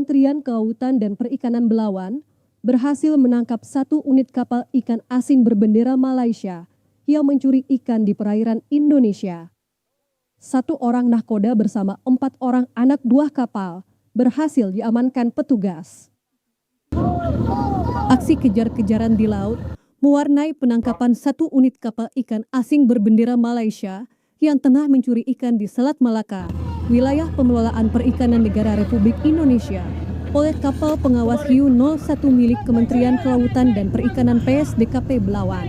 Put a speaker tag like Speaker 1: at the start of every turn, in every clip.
Speaker 1: Kementerian Kelautan dan Perikanan Belawan berhasil menangkap satu unit kapal ikan asing berbendera Malaysia yang mencuri ikan di perairan Indonesia. Satu orang nahkoda bersama 4 orang anak buah kapal berhasil diamankan petugas. Aksi kejar-kejaran di laut mewarnai penangkapan satu unit kapal ikan asing berbendera Malaysia yang tengah mencuri ikan di Selat Malaka, wilayah pengelolaan perikanan negara Republik Indonesia, oleh kapal pengawas Hiu 01 milik Kementerian Kelautan dan Perikanan PSDKP Belawan.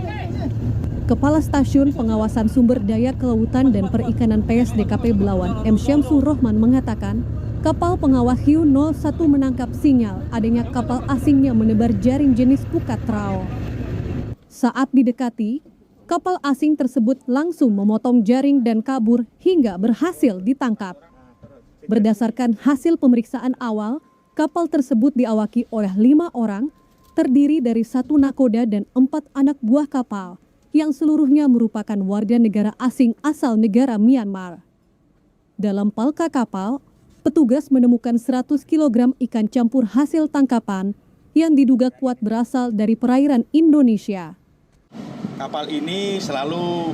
Speaker 1: Kepala Stasiun Pengawasan Sumber Daya Kelautan dan Perikanan PSDKP Belawan, M. Syamsur Rohman mengatakan, kapal pengawas Hiu 01 menangkap sinyal adanya kapal asing yang menebar jaring jenis pukat trao. Saat didekati, kapal asing tersebut langsung memotong jaring dan kabur hingga berhasil ditangkap. Berdasarkan hasil pemeriksaan awal, kapal tersebut diawaki oleh 5 orang, terdiri dari 1 nakoda dan 4 anak buah kapal, yang seluruhnya merupakan warga negara asing asal negara Myanmar. Dalam palka kapal, petugas menemukan 100 kg ikan campur hasil tangkapan yang diduga kuat berasal dari perairan Indonesia.
Speaker 2: Kapal ini selalu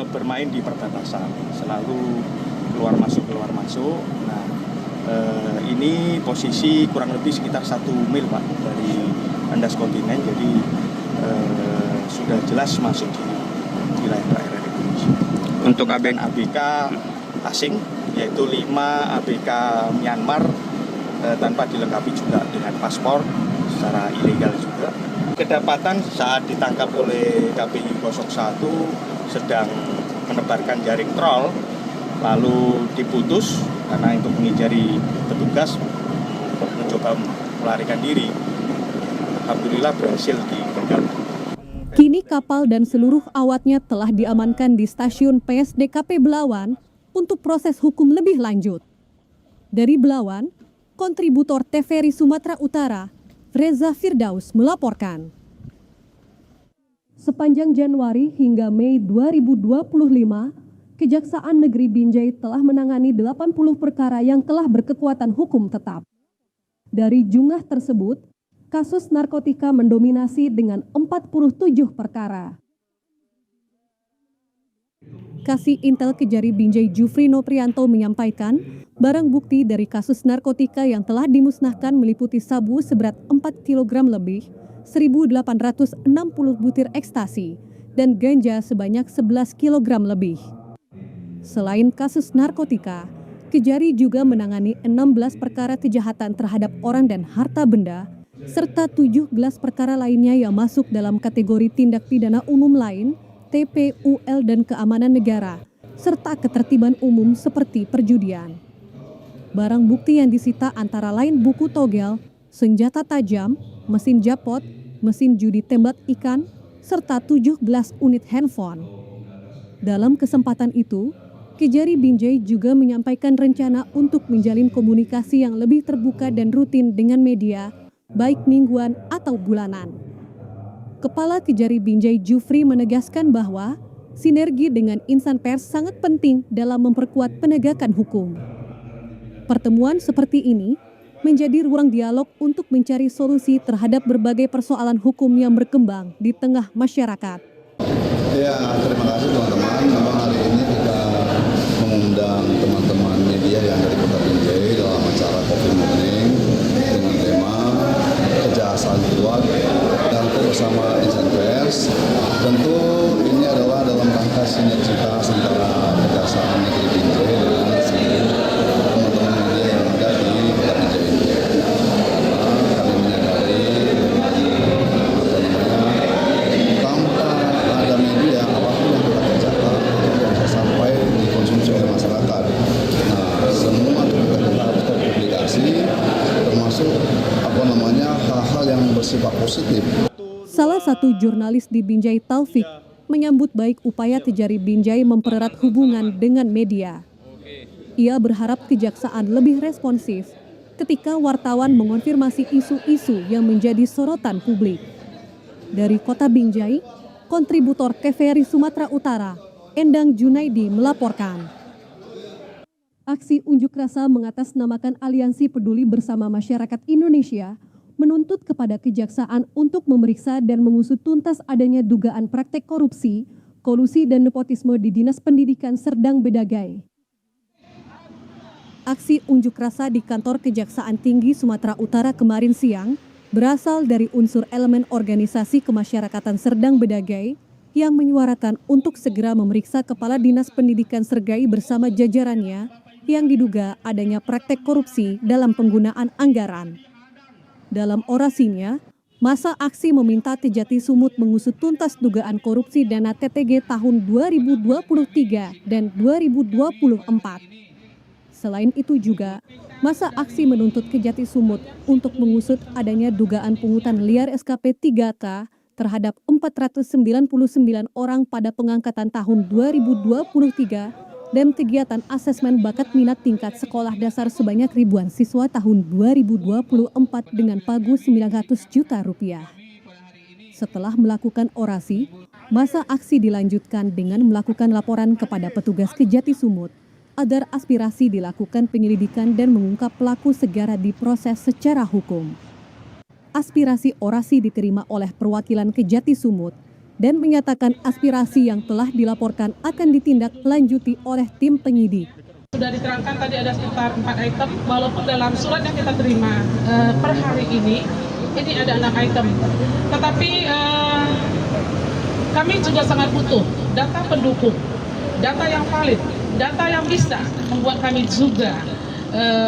Speaker 2: bermain di perbatasan, selalu keluar masuk. Nah, ini posisi kurang lebih sekitar 1 mil Pak dari landas kontinen, jadi sudah jelas masuk di wilayah perairan Indonesia. Untuk ABK asing, yaitu 5 ABK Myanmar tanpa dilengkapi juga dengan paspor secara ilegal juga. Kedapatan saat ditangkap oleh KPI 01 sedang menebarkan jaring trol, lalu diputus karena untuk menghindari petugas mencoba melarikan diri. Alhamdulillah berhasil dibekap.
Speaker 1: Kini kapal dan seluruh awaknya telah diamankan di stasiun PSDKP Belawan untuk proses hukum lebih lanjut. Dari Belawan, kontributor TVRI Sumatera Utara, Reza Firdaus melaporkan. Sepanjang Januari hingga Mei 2025, Kejaksaan Negeri Binjai telah menangani 80 perkara yang telah berkekuatan hukum tetap. Dari jumlah tersebut, kasus narkotika mendominasi dengan 47 perkara. Kasih Intel Kejari Binjai Jufri Noprianto menyampaikan, barang bukti dari kasus narkotika yang telah dimusnahkan meliputi sabu seberat 4 kg lebih, 1.860 butir ekstasi, dan ganja sebanyak 11 kg lebih. Selain kasus narkotika, Kejari juga menangani 16 perkara kejahatan terhadap orang dan harta benda, serta 17 perkara lainnya yang masuk dalam kategori tindak pidana umum lain, TPUL dan keamanan negara, serta ketertiban umum seperti perjudian. Barang bukti yang disita antara lain buku togel, senjata tajam, mesin japot, mesin judi tembak ikan, serta 17 unit handphone. Dalam kesempatan itu, Kejari Binjai juga menyampaikan rencana untuk menjalin komunikasi yang lebih terbuka dan rutin dengan media, baik mingguan atau bulanan. Kepala Kejari Binjai Jufri menegaskan bahwa sinergi dengan insan pers sangat penting dalam memperkuat penegakan hukum. Pertemuan seperti ini menjadi ruang dialog untuk mencari solusi terhadap berbagai persoalan hukum yang berkembang di tengah masyarakat.
Speaker 3: Ya, terima kasih teman-teman. Memang hari ini kita mengundang teman-teman media yang dari Kota Binjai dalam acara Coffee Morning dengan tema kejahatan kuat dan bersama insan pers. Tentu ini adalah dalam rangka sinergitas antara Kejaksaan Negeri Binjai dengan teman-teman media yang ada di Kota Binjai ini. Karena kami menyadari tanpa ada media apapun yang kita kerjakan itu bisa sampai dikonsumsi oleh masyarakat. Nah, semua kita harus terpublikasi, termasuk hal-hal yang bersifat positif.
Speaker 1: Salah satu jurnalis di Binjai, Taufik, menyambut baik upaya Kejari Binjai mempererat hubungan dengan media. Ia berharap kejaksaan lebih responsif ketika wartawan mengonfirmasi isu-isu yang menjadi sorotan publik. Dari Kota Binjai, kontributor TVRI Sumatera Utara, Endang Junaidi melaporkan. Aksi unjuk rasa mengatasnamakan Aliansi Peduli Bersama Masyarakat Indonesia menuntut kepada Kejaksaan untuk memeriksa dan mengusut tuntas adanya dugaan praktek korupsi, kolusi dan nepotisme di Dinas Pendidikan Serdang Bedagai. Aksi unjuk rasa di kantor Kejaksaan Tinggi Sumatera Utara kemarin siang berasal dari unsur elemen organisasi kemasyarakatan Serdang Bedagai yang menyuarakan untuk segera memeriksa Kepala Dinas Pendidikan Sergai bersama jajarannya yang diduga adanya praktek korupsi dalam penggunaan anggaran. Dalam orasinya, massa aksi meminta Kejati Sumut mengusut tuntas dugaan korupsi dana TTG tahun 2023 dan 2024. Selain itu juga, massa aksi menuntut Kejati Sumut untuk mengusut adanya dugaan pungutan liar SKP 3K terhadap 499 orang pada pengangkatan tahun 2023 dan kegiatan asesmen bakat minat tingkat sekolah dasar sebanyak ribuan siswa tahun 2024 dengan pagu Rp900 juta. Setelah melakukan orasi, massa aksi dilanjutkan dengan melakukan laporan kepada petugas Kejati Sumut agar aspirasi dilakukan penyelidikan dan mengungkap pelaku segera diproses secara hukum. Aspirasi orasi diterima oleh perwakilan Kejati Sumut dan menyatakan aspirasi yang telah dilaporkan akan ditindaklanjuti oleh tim penyidik.
Speaker 4: Sudah diterangkan tadi ada sekitar 4 item, walaupun dalam surat yang kita terima per hari ini ada 6 item. Tetapi kami juga sangat butuh data pendukung, data yang valid, data yang bisa membuat kami juga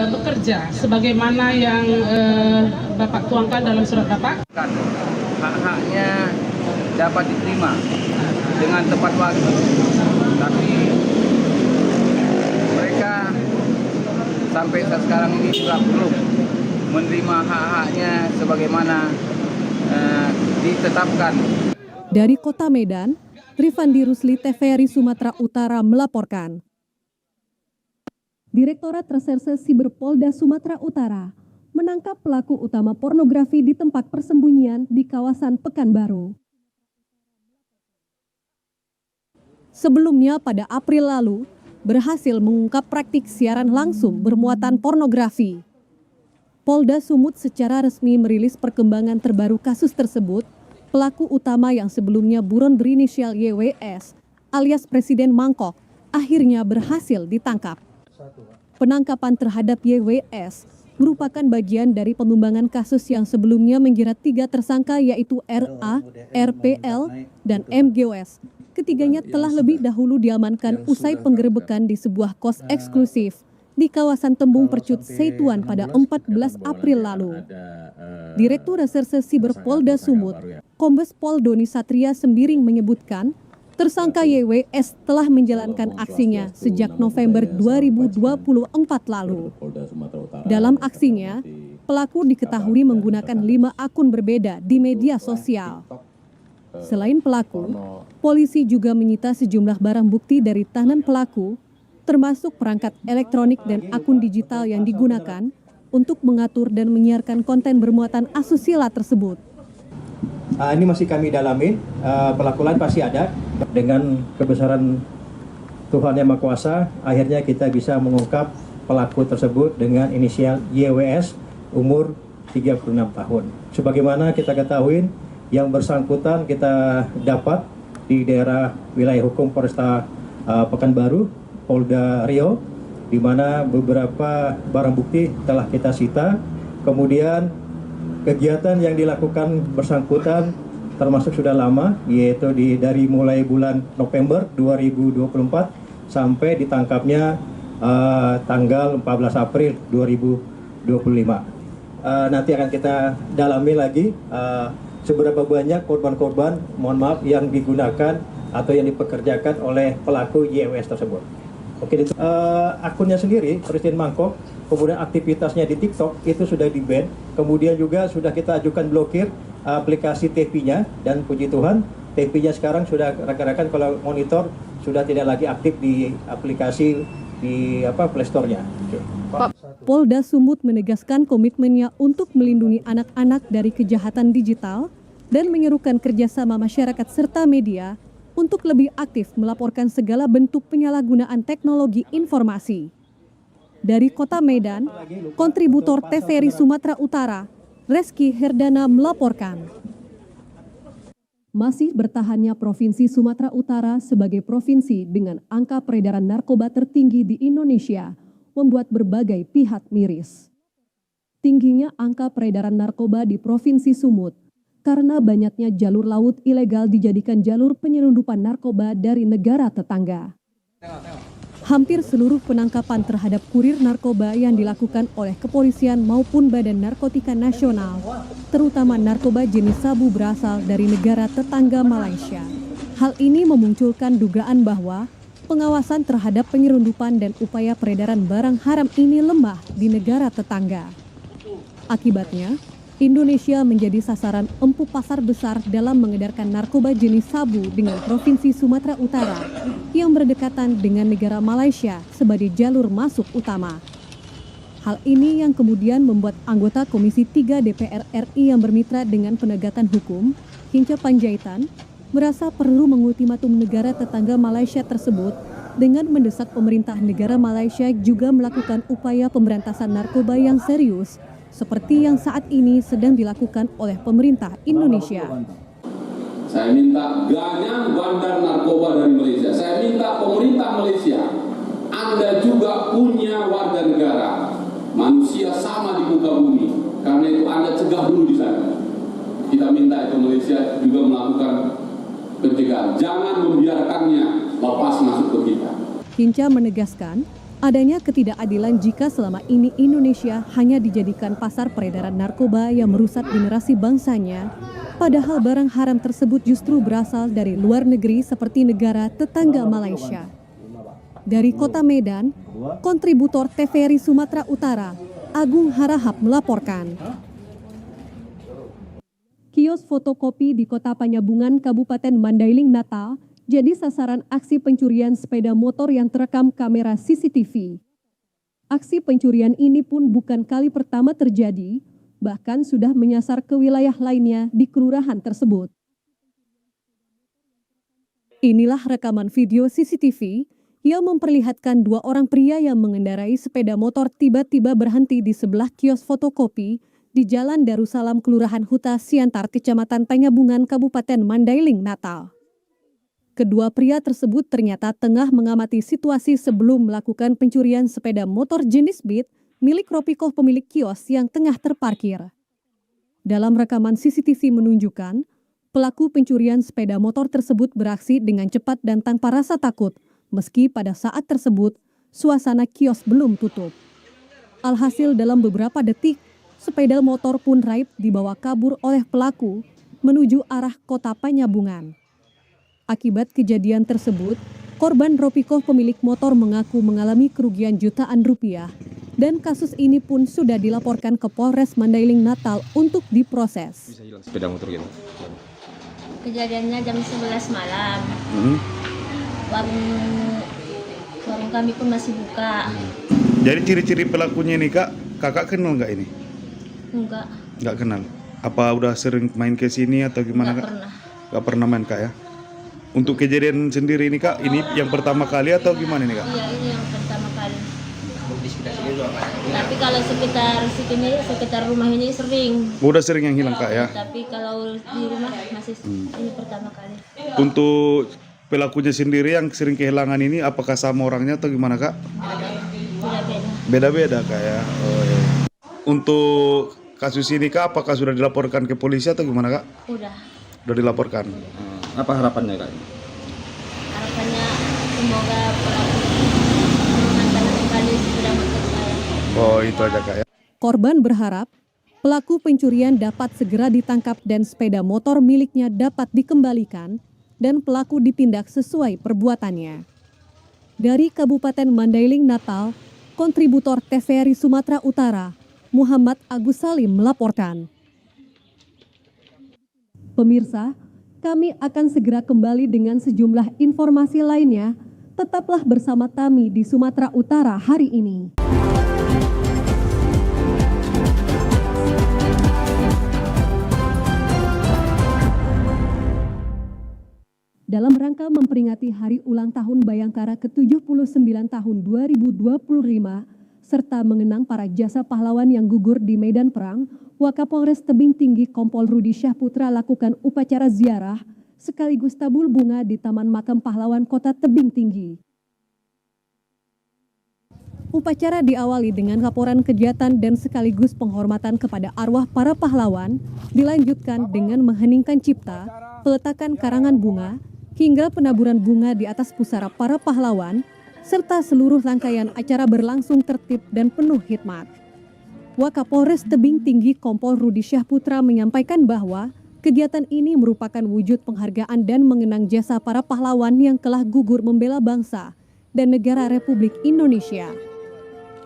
Speaker 4: bekerja sebagaimana yang Bapak tuangkan dalam surat Bapak.
Speaker 5: Hak-haknya dapat diterima dengan tepat waktu, tapi mereka sampai saat sekarang ini juga belum menerima hak-haknya sebagaimana ditetapkan.
Speaker 1: Dari Kota Medan, Rifandi Rusli, TVRI Sumatera Utara melaporkan. Direktorat Reserse Siber Polda Sumatera Utara menangkap pelaku utama pornografi di tempat persembunyian di kawasan Pekanbaru. Sebelumnya pada April lalu, berhasil mengungkap praktik siaran langsung bermuatan pornografi. Polda Sumut secara resmi merilis perkembangan terbaru kasus tersebut. Pelaku utama yang sebelumnya buron berinisial YWS alias Presiden Mangkok akhirnya berhasil ditangkap. Penangkapan terhadap YWS merupakan bagian dari pengembangan kasus yang sebelumnya menjerat 3 tersangka yaitu RA, RPL, dan MGOS. Ketiganya telah lebih dahulu diamankan usai penggerebekan di sebuah kos eksklusif di kawasan Tembung Percut, Seituan pada 14 April lalu. Direktur Reserse Siber Polda Sumut, Kombes Pol Doni Satria Sembiring menyebutkan, tersangka YWS telah menjalankan aksinya sejak November 2024 lalu. Dalam aksinya, pelaku diketahui menggunakan 5 akun berbeda di media sosial. Selain pelaku, polisi juga menyita sejumlah barang bukti dari tahanan pelaku, termasuk perangkat elektronik dan akun digital yang digunakan untuk mengatur dan menyiarkan konten bermuatan asusila tersebut.
Speaker 6: Ini masih kami dalami, pelaku lain pasti ada. Dengan kebesaran Tuhan Yang Maha Kuasa, akhirnya kita bisa mengungkap pelaku tersebut dengan inisial YWS, umur 36 tahun. Sebagaimana kita ketahui, yang bersangkutan kita dapat di daerah wilayah hukum Polresta Pekanbaru, Polda Riau, di mana beberapa barang bukti telah kita sita. Kemudian kegiatan yang dilakukan bersangkutan termasuk sudah lama, yaitu dari mulai bulan November 2024 sampai ditangkapnya tanggal 14 April 2025. Nanti akan kita dalami lagi seberapa banyak korban-korban, mohon maaf, yang digunakan atau yang dipekerjakan oleh pelaku YWS tersebut. Oke, akunnya sendiri, Presiden Mangkok, kemudian aktivitasnya di TikTok itu sudah di-ban, kemudian juga sudah kita ajukan blokir aplikasi TV-nya, dan puji Tuhan, TV-nya sekarang sudah rekan-rekan kalau monitor sudah tidak lagi aktif di aplikasi di Play Store-nya.
Speaker 1: Polda Sumut menegaskan komitmennya untuk melindungi anak-anak dari kejahatan digital dan menyerukan kerjasama masyarakat serta media untuk lebih aktif melaporkan segala bentuk penyalahgunaan teknologi informasi. Dari Kota Medan, kontributor TVRI Sumatera Utara, Reski Herdana melaporkan. Masih bertahannya Provinsi Sumatera Utara sebagai provinsi dengan angka peredaran narkoba tertinggi di Indonesia membuat berbagai pihak miris. Tingginya angka peredaran narkoba di Provinsi Sumut karena banyaknya jalur laut ilegal dijadikan jalur penyelundupan narkoba dari negara tetangga. Hampir seluruh penangkapan terhadap kurir narkoba yang dilakukan oleh kepolisian maupun Badan Narkotika Nasional, terutama narkoba jenis sabu berasal dari negara tetangga Malaysia. Hal ini memunculkan dugaan bahwa pengawasan terhadap penyelundupan dan upaya peredaran barang haram ini lemah di negara tetangga. Akibatnya, Indonesia menjadi sasaran empuk pasar besar dalam mengedarkan narkoba jenis sabu dengan Provinsi Sumatera Utara yang berdekatan dengan negara Malaysia sebagai jalur masuk utama. Hal ini yang kemudian membuat anggota Komisi 3 DPR RI yang bermitra dengan penegakan hukum, Hinca Panjaitan, merasa perlu mengultimatum negara tetangga Malaysia tersebut dengan mendesak pemerintah negara Malaysia juga melakukan upaya pemberantasan narkoba yang serius seperti yang saat ini sedang dilakukan oleh pemerintah Indonesia.
Speaker 7: Saya minta ganyang bandar narkoba dari Malaysia. Saya minta pemerintah Malaysia, Anda juga punya warga negara. Manusia sama di muka bumi. Karena itu Anda cegah dulu di sana. Kita minta itu Malaysia juga melakukan pencegahan. Jangan membiarkannya lepas masuk ke kita.
Speaker 1: Hinca menegaskan, adanya ketidakadilan jika selama ini Indonesia hanya dijadikan pasar peredaran narkoba yang merusak generasi bangsanya, padahal barang haram tersebut justru berasal dari luar negeri seperti negara tetangga Malaysia. Dari Kota Medan, kontributor TVRI Sumatera Utara, Agung Harahap melaporkan. Kios fotokopi di Kota Panyabungan, Kabupaten Mandailing, Natal, jadi sasaran aksi pencurian sepeda motor yang terekam kamera CCTV. Aksi pencurian ini pun bukan kali pertama terjadi, bahkan sudah menyasar ke wilayah lainnya di kelurahan tersebut. Inilah rekaman video CCTV yang memperlihatkan dua orang pria yang mengendarai sepeda motor tiba-tiba berhenti di sebelah kios fotokopi di Jalan Darussalam, Kelurahan Huta Siantar, Kecamatan Panyabungan, Kabupaten Mandailing, Natal. Kedua pria tersebut ternyata tengah mengamati situasi sebelum melakukan pencurian sepeda motor jenis Beat milik Ropikoh pemilik kios yang tengah terparkir. Dalam rekaman CCTV menunjukkan, pelaku pencurian sepeda motor tersebut beraksi dengan cepat dan tanpa rasa takut, meski pada saat tersebut suasana kios belum tutup. Alhasil dalam beberapa detik, sepeda motor pun raib dibawa kabur oleh pelaku menuju arah Kota Panyabungan. Akibat kejadian tersebut, korban Ropikoh pemilik motor mengaku mengalami kerugian jutaan rupiah dan kasus ini pun sudah dilaporkan ke Polres Mandailing, Natal untuk diproses.
Speaker 8: Bisa hilang sepeda motor gitu?
Speaker 9: Kejadiannya jam 11 malam. Warung kami pun masih buka.
Speaker 8: Jadi ciri-ciri pelakunya ini kakak kenal nggak ini?
Speaker 9: Enggak.
Speaker 8: Nggak kenal. Apa udah sering main ke sini atau gimana
Speaker 9: Enggak
Speaker 8: kak?
Speaker 9: pernah.
Speaker 8: Nggak pernah main kak ya? Untuk kejadian sendiri ini kak, ini yang pertama kali atau gimana nih kak?
Speaker 9: Iya, ini yang pertama kali. Tapi kalau sekitar rumah ini sering.
Speaker 8: Udah sering yang hilang kak ya?
Speaker 9: Tapi kalau di rumah masih ini pertama kali.
Speaker 8: Untuk pelakunya sendiri yang sering kehilangan ini, apakah sama orangnya atau gimana kak?
Speaker 9: Beda-beda.
Speaker 8: Beda-beda kak ya? Oh, iya. Untuk kasus ini kak, apakah sudah dilaporkan ke polisi atau gimana kak?
Speaker 9: Udah.
Speaker 8: Udah dilaporkan.
Speaker 2: Apa harapannya kak?
Speaker 9: Harapannya semoga pelaku mengamankan kembali sepeda motor saya.
Speaker 8: Oh itu aja kak ya.
Speaker 1: Korban berharap pelaku pencurian dapat segera ditangkap dan sepeda motor miliknya dapat dikembalikan dan pelaku ditindak sesuai perbuatannya. Dari Kabupaten Mandailing, Natal, kontributor TVRI Sumatera Utara, Muhammad Agus Salim melaporkan. Pemirsa, kami akan segera kembali dengan sejumlah informasi lainnya. Tetaplah bersama kami di Sumatera Utara hari ini. Dalam rangka memperingati Hari Ulang Tahun Bayangkara ke-79 tahun 2025, serta mengenang para jasa pahlawan yang gugur di medan perang, Wakapolres Tebing Tinggi Kompol Rudi Syahputra lakukan upacara ziarah sekaligus tabur bunga di Taman Makam Pahlawan Kota Tebing Tinggi. Upacara diawali dengan laporan kegiatan dan sekaligus penghormatan kepada arwah para pahlawan, dilanjutkan dengan mengheningkan cipta, peletakan karangan bunga, hingga penaburan bunga di atas pusara para pahlawan, serta seluruh rangkaian acara berlangsung tertib dan penuh hikmat. Wakapolres Tebing Tinggi Kompol Rudi Syahputra menyampaikan bahwa kegiatan ini merupakan wujud penghargaan dan mengenang jasa para pahlawan yang telah gugur membela bangsa dan negara Republik Indonesia.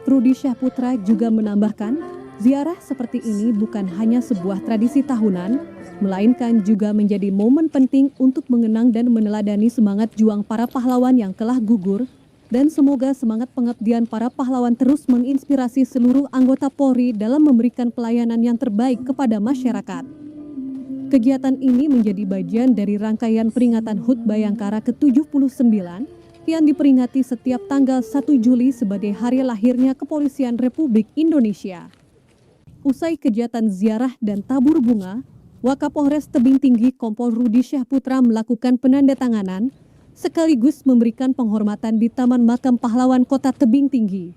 Speaker 1: Rudi Syahputra juga menambahkan, ziarah seperti ini bukan hanya sebuah tradisi tahunan, melainkan juga menjadi momen penting untuk mengenang dan meneladani semangat juang para pahlawan yang telah gugur, dan semoga semangat pengabdian para pahlawan terus menginspirasi seluruh anggota Polri dalam memberikan pelayanan yang terbaik kepada masyarakat. Kegiatan ini menjadi bagian dari rangkaian peringatan HUT Bayangkara ke-79 yang diperingati setiap tanggal 1 Juli sebagai hari lahirnya Kepolisian Republik Indonesia. Usai kegiatan ziarah dan tabur bunga, Wakapolres Tebing Tinggi Kompol Rudi Syahputra melakukan penandatanganan sekaligus memberikan penghormatan di Taman Makam Pahlawan Kota Tebing Tinggi.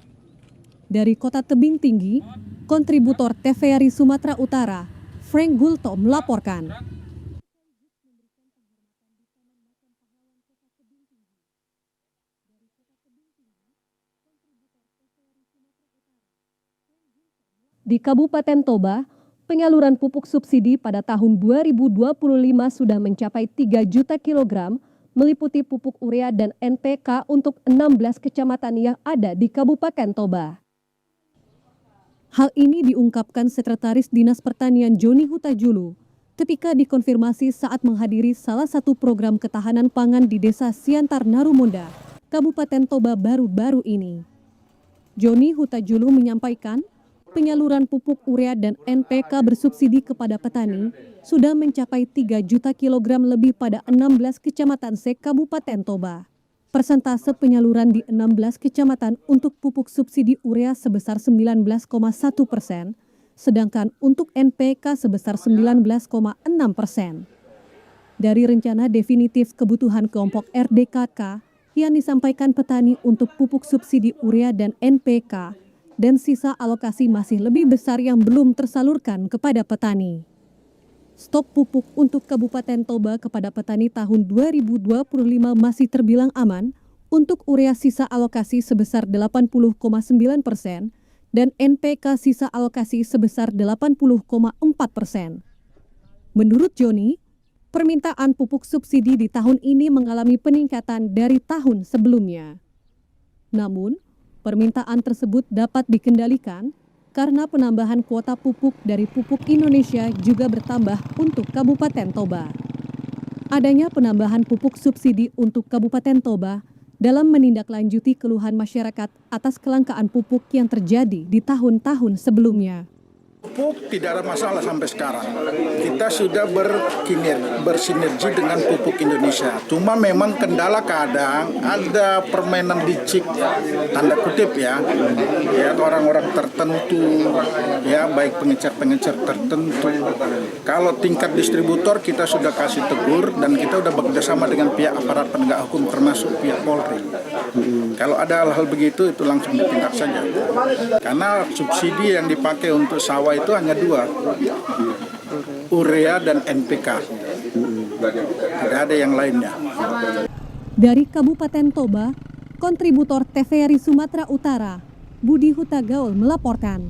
Speaker 1: Dari Kota Tebing Tinggi, kontributor TVRI Sumatera Utara, Frank Gulto melaporkan. Di Kabupaten Toba, penyaluran pupuk subsidi pada tahun 2025 sudah mencapai 3 juta kilogram, meliputi pupuk urea dan NPK untuk 16 kecamatan yang ada di Kabupaten Toba. Hal ini diungkapkan Sekretaris Dinas Pertanian Joni Hutajulu ketika dikonfirmasi saat menghadiri salah satu program ketahanan pangan di Desa Siantar Narumonda, Kabupaten Toba baru-baru ini. Joni Hutajulu menyampaikan, penyaluran pupuk urea dan NPK bersubsidi kepada petani sudah mencapai 3 juta kilogram lebih pada 16 kecamatan se-Kabupaten Toba. Persentase penyaluran di 16 kecamatan untuk pupuk subsidi urea sebesar 19,1%, sedangkan untuk NPK sebesar 19,6%. Dari rencana definitif kebutuhan kelompok RDKK yang disampaikan petani untuk pupuk subsidi urea dan NPK, dan sisa alokasi masih lebih besar yang belum tersalurkan kepada petani. Stok pupuk untuk Kabupaten Toba kepada petani tahun 2025 masih terbilang aman, untuk urea sisa alokasi sebesar 80,9% dan NPK sisa alokasi sebesar 80,4%. Menurut Joni, permintaan pupuk subsidi di tahun ini mengalami peningkatan dari tahun sebelumnya. Namun, permintaan tersebut dapat dikendalikan karena penambahan kuota pupuk dari Pupuk Indonesia juga bertambah untuk Kabupaten Toba. Adanya penambahan pupuk subsidi untuk Kabupaten Toba dalam menindaklanjuti keluhan masyarakat atas kelangkaan pupuk yang terjadi di tahun-tahun sebelumnya.
Speaker 10: Pupuk tidak ada masalah sampai sekarang. Kita sudah bersinergi dengan Pupuk Indonesia. Cuma memang kendala kadang ada permainan licik, tanda kutip ya orang-orang tertentu, ya baik pengecer-pengecer tertentu. Kalau tingkat distributor kita sudah kasih tegur dan kita sudah bekerjasama dengan pihak aparat penegak hukum termasuk pihak Polri. Kalau ada hal-hal begitu itu langsung ditindak saja. Karena subsidi yang dipakai untuk sawah itu hanya 2, urea dan NPK. Tidak ada yang lainnya.
Speaker 1: Dari Kabupaten Toba, kontributor TVRI Sumatera Utara, Budi Hutagaul melaporkan.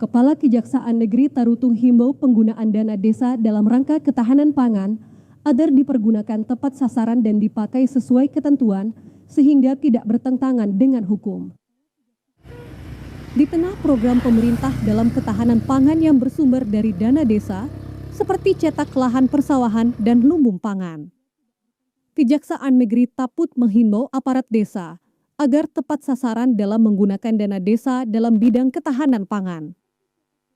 Speaker 1: Kepala Kejaksaan Negeri Tarutung himbau penggunaan dana desa dalam rangka ketahanan pangan agar dipergunakan tepat sasaran dan dipakai sesuai ketentuan sehingga tidak bertentangan dengan hukum. Di tengah program pemerintah dalam ketahanan pangan yang bersumber dari dana desa, seperti cetak lahan persawahan dan lumbung pangan. Kejaksaan Negeri Taput menghimbau aparat desa agar tepat sasaran dalam menggunakan dana desa dalam bidang ketahanan pangan.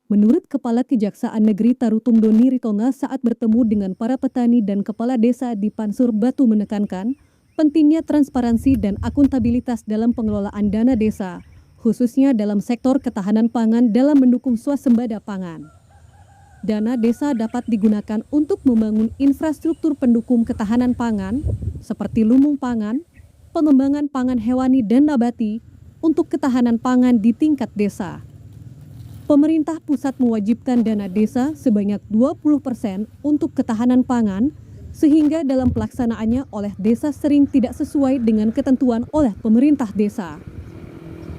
Speaker 1: Menurut Kepala Kejaksaan Negeri Tarutung Doni Ritonga saat bertemu dengan para petani dan kepala desa di Pansur Batu menekankan, pentingnya transparansi dan akuntabilitas dalam pengelolaan dana desa, khususnya dalam sektor ketahanan pangan dalam mendukung swasembada pangan. Dana desa dapat digunakan untuk membangun infrastruktur pendukung ketahanan pangan, seperti lumbung pangan, pengembangan pangan hewani dan nabati, untuk ketahanan pangan di tingkat desa. Pemerintah pusat mewajibkan dana desa sebanyak 20% untuk ketahanan pangan, sehingga dalam pelaksanaannya oleh desa sering tidak sesuai dengan ketentuan oleh pemerintah desa.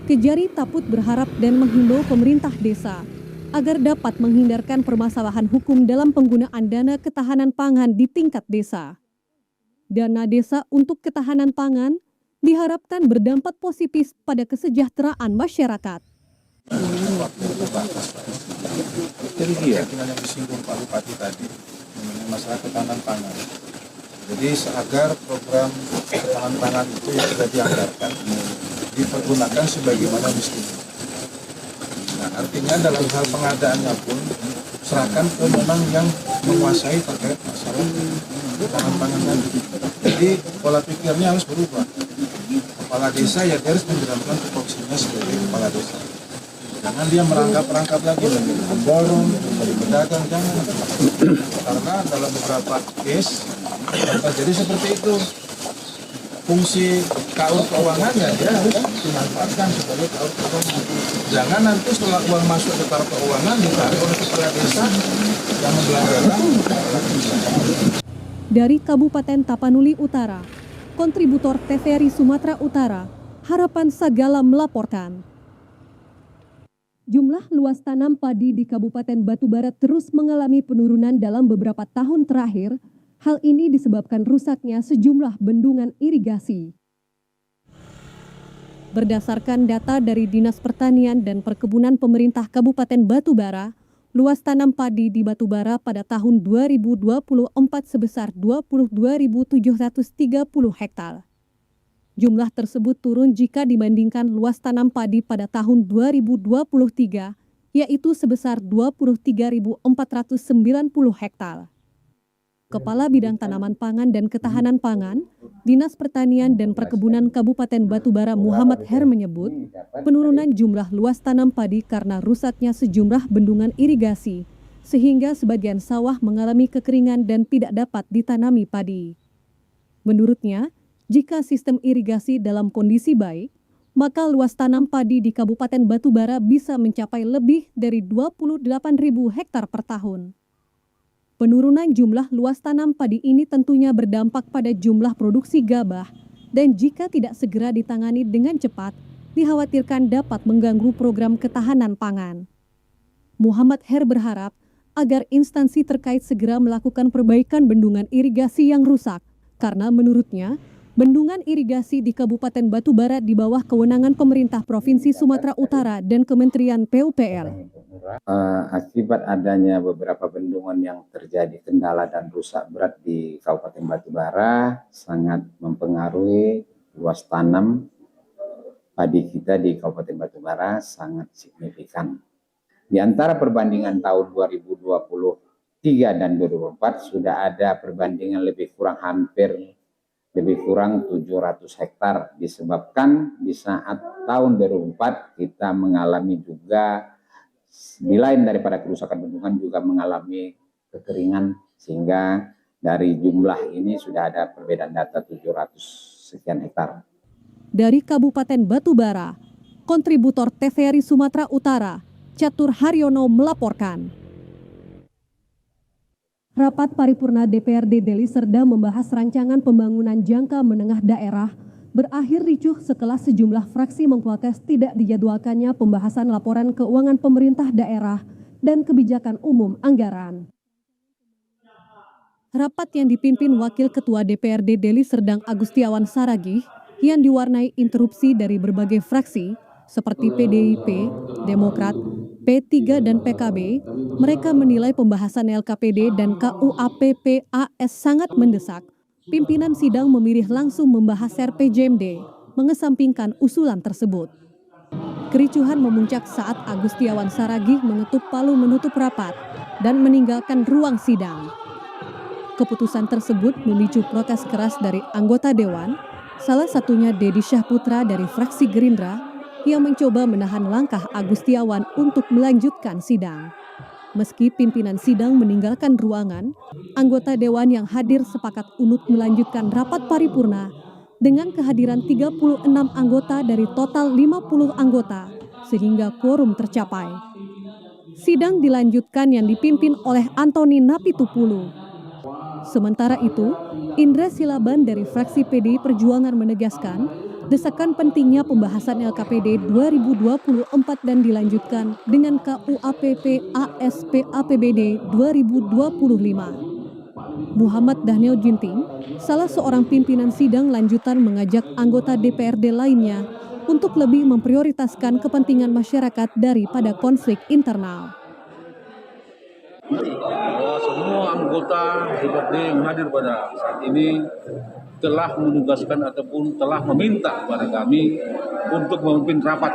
Speaker 1: Kejari Taput berharap dan menghimbau pemerintah desa agar dapat menghindarkan permasalahan hukum dalam penggunaan dana ketahanan pangan di tingkat desa. Dana desa untuk ketahanan pangan diharapkan berdampak positif pada kesejahteraan masyarakat.
Speaker 10: Yang disinggung Pak Bupati tadi mengenai masalah ketahanan pangan. Jadi agar program ketahanan pangan itu yang sudah dianggarkan dipergunakan sebagaimana mestinya. Nah, artinya dalam hal pengadaannya pun serahkan ke memang yang menguasai terkait masalah ketahanan pangan tadi. Jadi pola pikirnya harus berubah. Kepala desa ya dia harus menjalankan tupoksinya sebagai kepala desa. Jangan dia merangkap-rangkap lagi menjadi pemborong, menjadi pedagang, jangan. Karena dalam beberapa case terjadi seperti itu. Fungsi KAUR keuangan ya dia harus dimanfaatkan sebagai KAUR keuangan. Jangan nanti setelah uang masuk ke KAUR keuangan ditarik oleh kepala desa yang membelanjakan.
Speaker 1: Dari Kabupaten Tapanuli Utara, kontributor TVRI Sumatera Utara, Harapan Sagala melaporkan. Jumlah luas tanam padi di Kabupaten Batubara terus mengalami penurunan dalam beberapa tahun terakhir. Hal ini disebabkan rusaknya sejumlah bendungan irigasi. Berdasarkan data dari Dinas Pertanian dan Perkebunan Pemerintah Kabupaten Batubara, luas tanam padi di Batubara pada tahun 2024 sebesar 22.730 hektar. Jumlah tersebut turun jika dibandingkan luas tanam padi pada tahun 2023, yaitu sebesar 23.490 hektar. Kepala Bidang Tanaman Pangan dan Ketahanan Pangan, Dinas Pertanian dan Perkebunan Kabupaten Batubara Muhammad Her menyebut, penurunan jumlah luas tanam padi karena rusaknya sejumlah bendungan irigasi, sehingga sebagian sawah mengalami kekeringan dan tidak dapat ditanami padi. Menurutnya, jika sistem irigasi dalam kondisi baik, maka luas tanam padi di Kabupaten Batubara bisa mencapai lebih dari 28.000 hektar per tahun. Penurunan jumlah luas tanam padi ini tentunya berdampak pada jumlah produksi gabah dan jika tidak segera ditangani dengan cepat, dikhawatirkan dapat mengganggu program ketahanan pangan. Muhammad Her berharap agar instansi terkait segera melakukan perbaikan bendungan irigasi yang rusak, karena menurutnya, bendungan irigasi di Kabupaten Batubara di bawah kewenangan pemerintah Provinsi Sumatera Utara dan Kementerian PUPR.
Speaker 5: Akibat adanya beberapa bendungan yang terjadi kendala dan rusak berat di Kabupaten Batubara sangat mempengaruhi luas tanam padi kita di Kabupaten Batubara sangat signifikan. Di antara perbandingan tahun 2023 dan 2024 sudah ada perbandingan lebih kurang 700 hektar disebabkan di saat tahun 2004 kita mengalami juga di lain daripada kerusakan bendungan juga mengalami kekeringan sehingga dari jumlah ini sudah ada perbedaan data 700 sekian hektar.
Speaker 1: Dari Kabupaten Batubara, kontributor TVRI Sumatera Utara, Catur Haryono melaporkan. Rapat Paripurna DPRD Deli Serdang membahas rancangan pembangunan jangka menengah daerah berakhir ricuh setelah sejumlah fraksi mengprotes tidak dijadwalkannya pembahasan laporan keuangan pemerintah daerah dan kebijakan umum anggaran. Rapat yang dipimpin Wakil Ketua DPRD Deli Serdang Agustiawan Saragih yang diwarnai interupsi dari berbagai fraksi seperti PDIP, Demokrat, P3 dan PKB, mereka menilai pembahasan LKPD dan KUAPPAS sangat mendesak. Pimpinan sidang memilih langsung membahas RPJMD, mengesampingkan usulan tersebut. Kericuhan memuncak saat Agustiawan Saragih mengetuk palu menutup rapat dan meninggalkan ruang sidang. Keputusan tersebut memicu protes keras dari anggota Dewan Salah satunya Dedi Syahputra dari fraksi Gerindra yang mencoba menahan langkah Agus Setiawan untuk melanjutkan sidang. Meski pimpinan sidang meninggalkan ruangan, anggota dewan yang hadir sepakat untuk melanjutkan rapat paripurna dengan kehadiran 36 anggota dari total 50 anggota sehingga quorum tercapai. Sidang dilanjutkan yang dipimpin oleh Antoni Napitupulu. Sementara itu, Indra Silaban dari fraksi PDI Perjuangan menegaskan desakan pentingnya pembahasan LKPD 2024 dan dilanjutkan dengan KUAPP ASP APBD 2025. Muhammad Daniel Ginting, salah seorang pimpinan sidang lanjutan mengajak anggota DPRD lainnya untuk lebih memprioritaskan kepentingan masyarakat daripada konflik internal.
Speaker 11: Bahwa semua anggota DPRD yang hadir pada saat ini telah menugaskan ataupun telah meminta kepada kami untuk memimpin rapat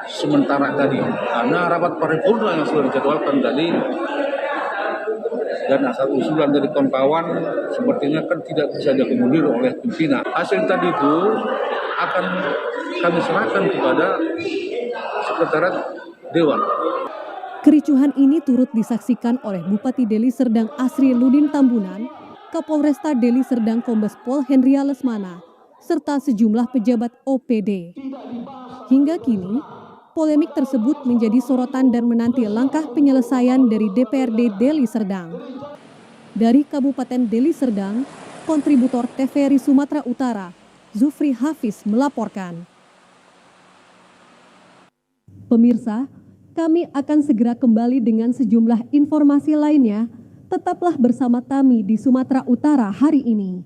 Speaker 11: sementara tadi. Karena rapat paripurna yang sudah dijadwalkan tadi dan asal usulan dari kawan-kawan sepertinya kan tidak bisa diakomodir oleh pimpinan. Hasil tadi itu akan kami serahkan kepada Sekretariat Dewan.
Speaker 1: Kericuhan ini turut disaksikan oleh Bupati Deli Serdang Asri Ludin Tambunan, Kapolresta Deli Serdang Kombes Pol Hendria Lesmana, serta sejumlah pejabat OPD. Hingga kini, polemik tersebut menjadi sorotan dan menanti langkah penyelesaian dari DPRD Deli Serdang. Dari Kabupaten Deli Serdang, kontributor TVRI Sumatera Utara, Zufri Hafiz melaporkan. Pemirsa, kami akan segera kembali dengan sejumlah informasi lainnya. Tetaplah bersama kami di Sumatera Utara hari ini.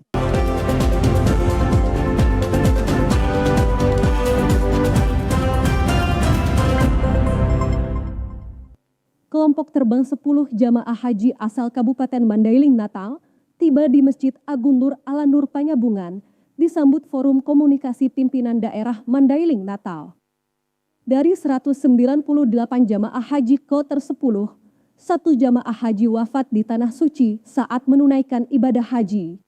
Speaker 1: Kelompok terbang 10 jamaah haji asal Kabupaten Mandailing Natal tiba di Masjid Agung Nur Ala Nur Panyabungan disambut Forum Komunikasi Pimpinan Daerah Mandailing Natal. Dari 198 jamaah haji kloter 10, 1 jamaah haji wafat di Tanah Suci saat menunaikan ibadah haji.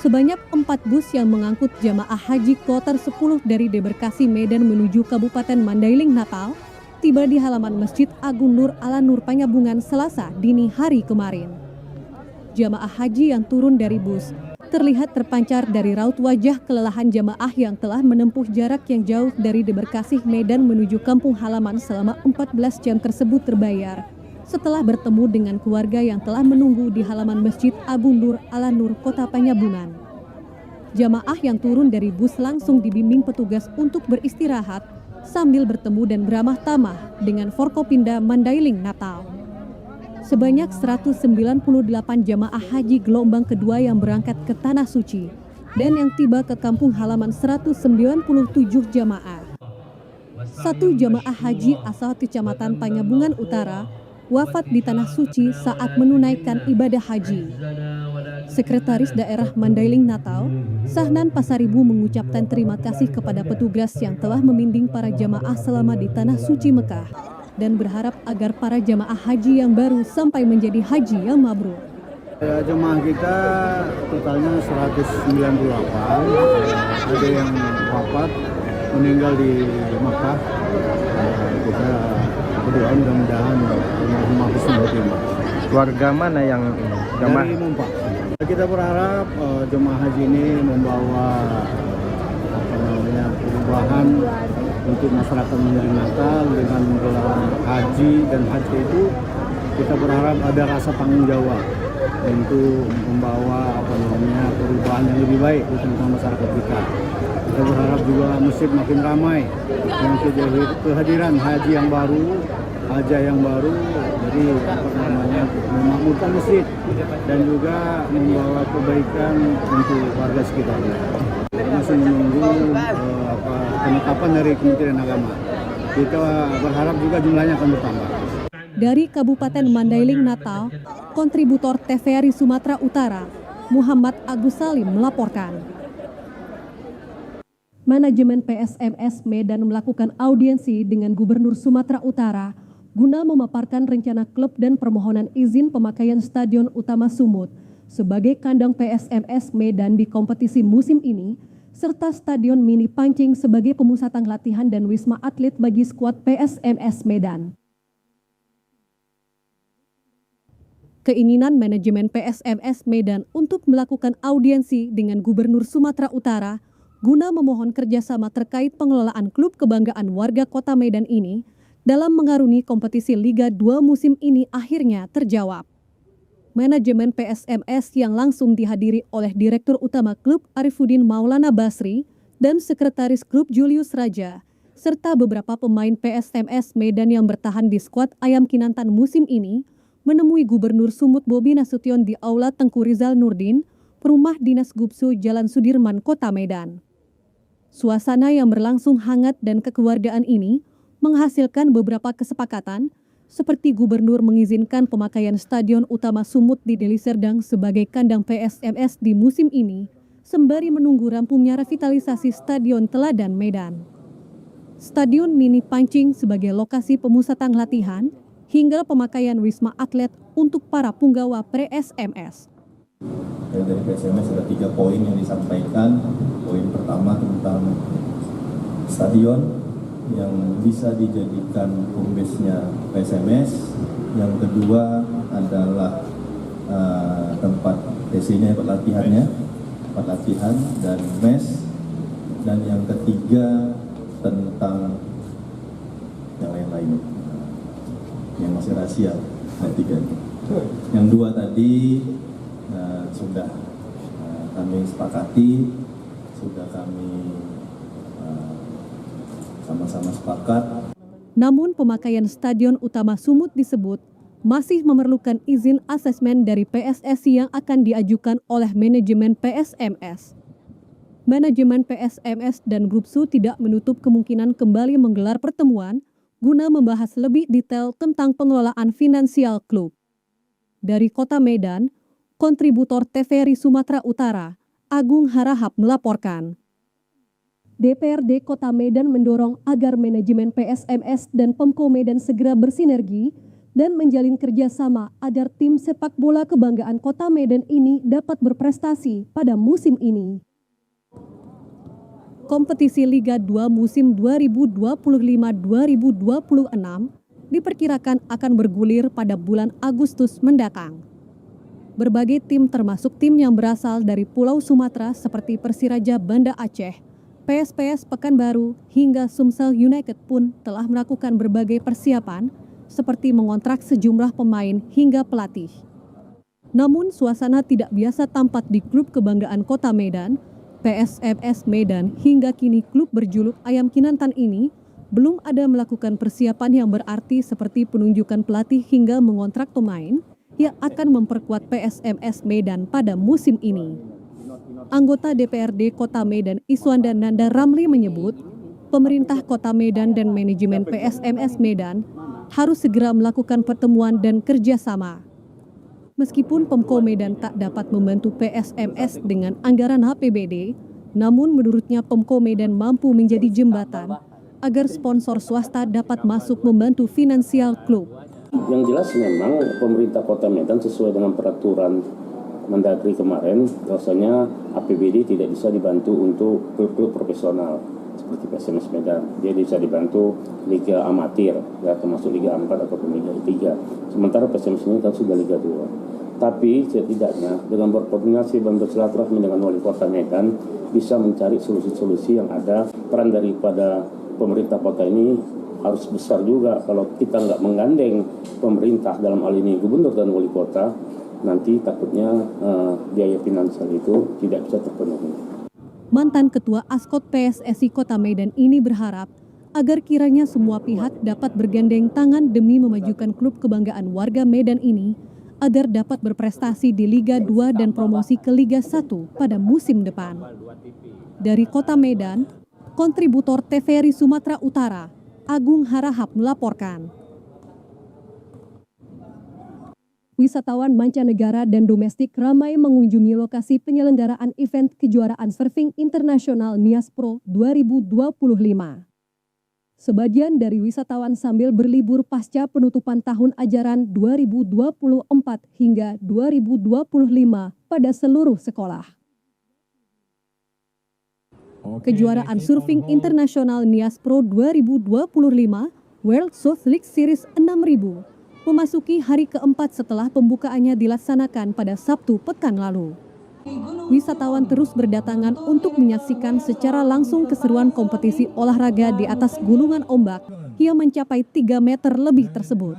Speaker 1: Sebanyak 4 bus yang mengangkut jamaah haji kloter 10 dari Debarkasi Medan menuju Kabupaten Mandailing Natal tiba di halaman Masjid Agung Nur Ala Nur Panyabungan Selasa dini hari kemarin. Jamaah haji yang turun dari bus terlihat terpancar dari raut wajah kelelahan jamaah yang telah menempuh jarak yang jauh dari Debarkasi Medan menuju kampung halaman selama 14 jam tersebut terbayar setelah bertemu dengan keluarga yang telah menunggu di halaman Masjid Agung Nur Ala Nur Kota Panyabungan. Jamaah yang turun dari bus langsung dibimbing petugas untuk beristirahat sambil bertemu dan beramah tamah dengan Forkopimda Mandailing Natal. Sebanyak 198 jamaah haji gelombang kedua yang berangkat ke Tanah Suci dan yang tiba ke kampung halaman 197 jamaah. 1 jamaah haji asal Kecamatan Panyabungan Utara wafat di Tanah Suci saat menunaikan ibadah haji. Sekretaris Daerah Mandailing Natal, Sahnan Pasaribu mengucapkan terima kasih kepada petugas yang telah membimbing para jamaah selama di Tanah Suci Mekah dan berharap agar para jamaah haji yang baru sampai menjadi haji yang mabrur.
Speaker 12: Jemaah kita totalnya 198, ada yang wafat meninggal di Makkah. Kita berdoa mudah-mudahan almarhum husnul khotimah.
Speaker 6: Keluarga mana yang jamaah?
Speaker 12: Dari Mumpak. Kita berharap jemaah haji ini membawa perubahan untuk masyarakat Mandailing Natal dengan menggelar haji, dan haji itu kita berharap ada rasa tanggung jawab untuk membawa perubahan yang lebih baik di tengah masyarakat kita. Kita berharap juga masjid makin ramai dengan kehadiran haji yang baru, jadi memakmurkan masjid dan juga membawa kebaikan untuk warga sekitar. Masih menunggu penetapan dari Kementerian Agama. Kita berharap juga jumlahnya akan bertambah.
Speaker 1: Dari Kabupaten Mandailing Natal, kontributor TVRI Sumatera Utara, Muhammad Agus Salim melaporkan. Manajemen PSMS Medan melakukan audiensi dengan Gubernur Sumatera Utara guna memaparkan rencana klub dan permohonan izin pemakaian Stadion Utama Sumut sebagai kandang PSMS Medan di kompetisi musim ini, serta Stadion Mini Pancing sebagai pemusatan latihan dan wisma atlet bagi skuad PSMS Medan. Keinginan manajemen PSMS Medan untuk melakukan audiensi dengan Gubernur Sumatera Utara guna memohon kerjasama terkait pengelolaan klub kebanggaan warga kota Medan ini dalam mengarungi kompetisi Liga 2 musim ini akhirnya terjawab. Manajemen PSMS yang langsung dihadiri oleh Direktur Utama klub Arifuddin Maulana Basri dan Sekretaris klub Julius Raja, serta beberapa pemain PSMS Medan yang bertahan di skuad Ayam Kinantan musim ini, menemui Gubernur Sumut Bobi Nasution di Aula Tengku Rizal Nurdin, Rumah Dinas Gubsu Jalan Sudirman, Kota Medan. Suasana yang berlangsung hangat dan kekeluargaan ini menghasilkan beberapa kesepakatan, seperti Gubernur mengizinkan pemakaian Stadion Utama Sumut di Deli Serdang sebagai kandang PSMS di musim ini, sembari menunggu rampungnya revitalisasi Stadion Teladan Medan. Stadion Mini Pancing sebagai lokasi pemusatan latihan, hingga pemakaian wisma atlet untuk para punggawa PSMS.
Speaker 13: Dari PSMS ada 3 poin yang disampaikan. Poin pertama tentang stadion yang bisa dijadikan home base-nya PSMS. Yang kedua adalah tempat TC-nya, tempat latihan dan mes. Dan yang ketiga tentang yang lain-lain yang masih rahasia. Yang 2 tadi sudah kami sepakati, sudah kami sama-sama sepakat.
Speaker 1: Namun pemakaian Stadion Utama Sumut disebut masih memerlukan izin asesmen dari PSSI yang akan diajukan oleh manajemen PSMS. Manajemen PSMS dan Grupsu tidak menutup kemungkinan kembali menggelar pertemuan guna membahas lebih detail tentang pengelolaan finansial klub. Dari Kota Medan, kontributor TVRI Sumatera Utara, Agung Harahap melaporkan. DPRD Kota Medan mendorong agar manajemen PSMS dan Pemko Medan segera bersinergi dan menjalin kerjasama agar tim sepak bola kebanggaan Kota Medan ini dapat berprestasi pada musim ini. Kompetisi Liga 2 musim 2025-2026 diperkirakan akan bergulir pada bulan Agustus mendatang. Berbagai tim termasuk tim yang berasal dari Pulau Sumatera seperti Persiraja Banda Aceh, PSPS Pekanbaru hingga Sumsel United pun telah melakukan berbagai persiapan seperti mengontrak sejumlah pemain hingga pelatih. Namun suasana tidak biasa tampak di klub kebanggaan Kota Medan, PSMS Medan hingga kini klub berjuluk Ayam Kinantan ini belum ada melakukan persiapan yang berarti seperti penunjukan pelatih hingga mengontrak pemain yang akan memperkuat PSMS Medan pada musim ini. Anggota DPRD Kota Medan Iswanda Nanda Ramli menyebut, pemerintah Kota Medan dan manajemen PSMS Medan harus segera melakukan pertemuan dan kerjasama. Meskipun Pemko Medan tak dapat membantu PSMS dengan anggaran APBD, namun menurutnya Pemko Medan mampu menjadi jembatan agar sponsor swasta dapat masuk membantu finansial klub.
Speaker 14: Yang jelas memang pemerintah Kota Medan sesuai dengan peraturan Mendagri kemarin, rasanya APBD tidak bisa dibantu untuk klub-klub profesional seperti PSMS Medan. Dia bisa dibantu Liga Amatir, ya, termasuk Liga 4 atau Liga 3. Sementara PSMS ini kan sudah Liga 2. Tapi setidaknya dengan berkoordinasi dan bersilaturahmi dengan wali kota Medan bisa mencari solusi-solusi yang ada. Peran daripada pemerintah kota ini harus besar juga. Kalau kita nggak menggandeng pemerintah dalam hal ini gubernur dan wali kota, nanti takutnya biaya finansial itu tidak bisa terpenuhi.
Speaker 1: Mantan Ketua Askot PSSI Kota Medan ini berharap agar kiranya semua pihak dapat bergandeng tangan demi memajukan klub kebanggaan warga Medan ini agar dapat berprestasi di Liga 2 dan promosi ke Liga 1 pada musim depan. Dari Kota Medan, kontributor TVRI Sumatera Utara, Agung Harahap melaporkan. Wisatawan mancanegara dan domestik ramai mengunjungi lokasi penyelenggaraan event kejuaraan surfing internasional Nias Pro 2025. Sebagian dari wisatawan sambil berlibur pasca penutupan tahun ajaran 2024 hingga 2025 pada seluruh sekolah. Kejuaraan surfing internasional Nias Pro 2025 World Surf League Series 6000 memasuki hari keempat setelah pembukaannya dilaksanakan pada Sabtu pekan lalu. Wisatawan terus berdatangan untuk menyaksikan secara langsung keseruan kompetisi olahraga di atas gulungan ombak yang mencapai 3 meter lebih tersebut.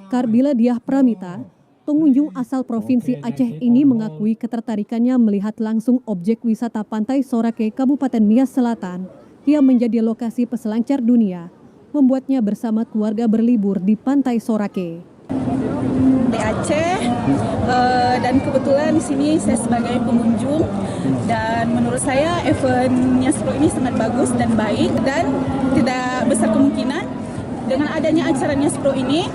Speaker 1: Karbila Diah Pramita, pengunjung asal Provinsi Aceh ini mengakui ketertarikannya melihat langsung objek wisata Pantai Sorake, Kabupaten Nias Selatan yang menjadi lokasi peselancar dunia, membuatnya bersama keluarga berlibur di Pantai Sorake.
Speaker 15: Di Aceh, dan kebetulan di sini saya sebagai pengunjung, dan menurut saya event Nias Pro ini sangat bagus dan baik, dan tidak besar kemungkinan dengan adanya acara Nias Pro ini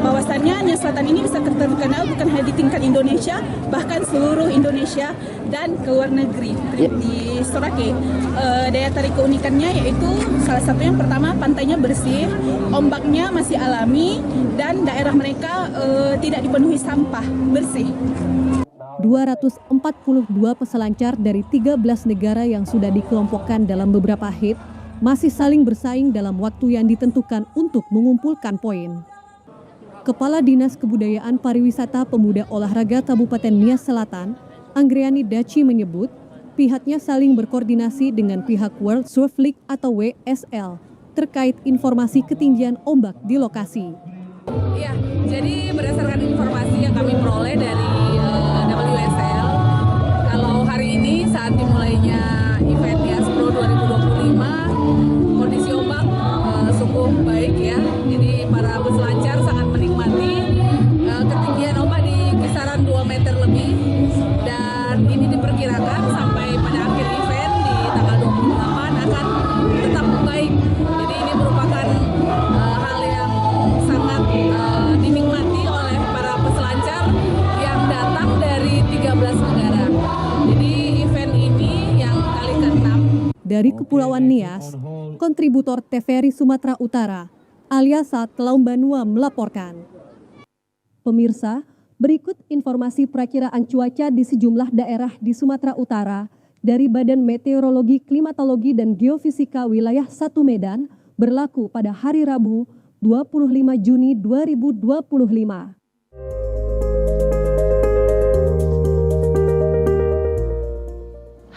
Speaker 15: bahwasannya Nias Selatan ini bisa terkenal bukan hanya di tingkat Indonesia, bahkan seluruh Indonesia dan ke luar negeri. Di Sorake, daya tarik keunikannya yaitu salah satu yang pertama pantainya bersih, ombaknya masih alami, dan daerah mereka tidak dipenuhi sampah, bersih.
Speaker 1: 242 peselancar dari 13 negara yang sudah dikelompokkan dalam beberapa heat masih saling bersaing dalam waktu yang ditentukan untuk mengumpulkan poin. Kepala Dinas Kebudayaan Pariwisata Pemuda Olahraga Kabupaten Nias Selatan, Anggriani Daci menyebut, pihaknya saling berkoordinasi dengan pihak World Surf League atau WSL terkait informasi ketinggian ombak di lokasi.
Speaker 16: Iya, jadi berdasarkan informasi yang kami peroleh dari WSL, kalau hari ini saat dimulainya event Nias Pro 2025, kondisi ombak cukup baik ya. Jadi para peselancar sangat menikmati ketinggian ombak di kisaran 2 meter lebih, dan ini diperkirakan sampai pada akhir event di tanggal 28 akan tetap baik. Jadi ini merupakan hal yang sangat dinikmati oleh para peselancar yang datang dari 13 negara. Jadi event ini yang kali ke-6.
Speaker 1: Dari Kepulauan Nias, kontributor TVRI Sumatera Utara, Aliasa Telaumbanua melaporkan. Pemirsa, berikut informasi perakiraan cuaca di sejumlah daerah di Sumatera Utara dari Badan Meteorologi, Klimatologi, dan Geofisika Wilayah 1 Medan berlaku pada hari Rabu 25 Juni 2025.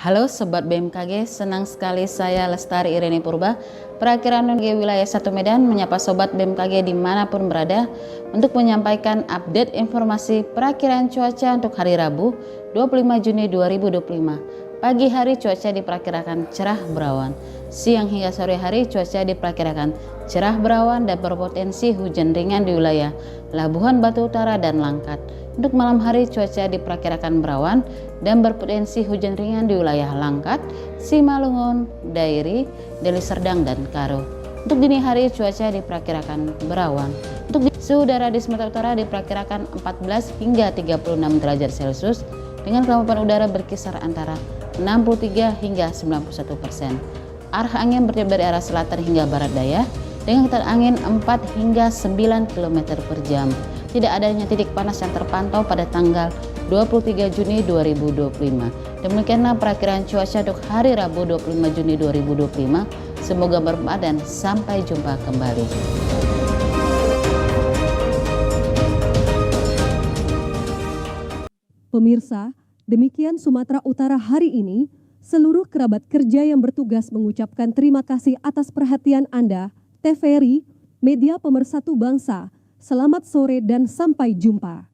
Speaker 17: Halo Sobat BMKG, senang sekali saya Lestari Irene Purba, perakiraan UNG Wilayah 1 Medan menyapa Sobat BMKG dimanapun berada untuk menyampaikan update informasi perakiraan cuaca untuk hari Rabu 25 Juni 2025. Pagi hari cuaca diperkirakan cerah berawan, siang hingga sore hari cuaca diperkirakan cerah berawan dan berpotensi hujan ringan di wilayah Labuhan Batu Utara dan Langkat. Untuk malam hari cuaca diperkirakan berawan dan berpotensi hujan ringan di wilayah Langkat, Simalungun, Dairi, Deli Serdang, dan Karo. Untuk dini hari cuaca diperkirakan berawan. Untuk suhu udara di Sumatera Utara diperkirakan 14 hingga 36 derajat Celcius dengan kelembapan udara berkisar antara 63 hingga 91%. Arah angin bertiup dari arah selatan hingga barat daya dengan kecepatan angin 4 hingga 9 km per jam. Tidak adanya titik panas yang terpantau pada tanggal 23 Juni 2025. Demikianlah perakiraan cuaca untuk hari Rabu 25 Juni 2025. Semoga bermanfaat dan sampai jumpa kembali.
Speaker 1: Pemirsa, demikian Sumatera Utara hari ini. Seluruh kerabat kerja yang bertugas mengucapkan terima kasih atas perhatian Anda. TVRI, media pemersatu bangsa. Selamat sore dan sampai jumpa.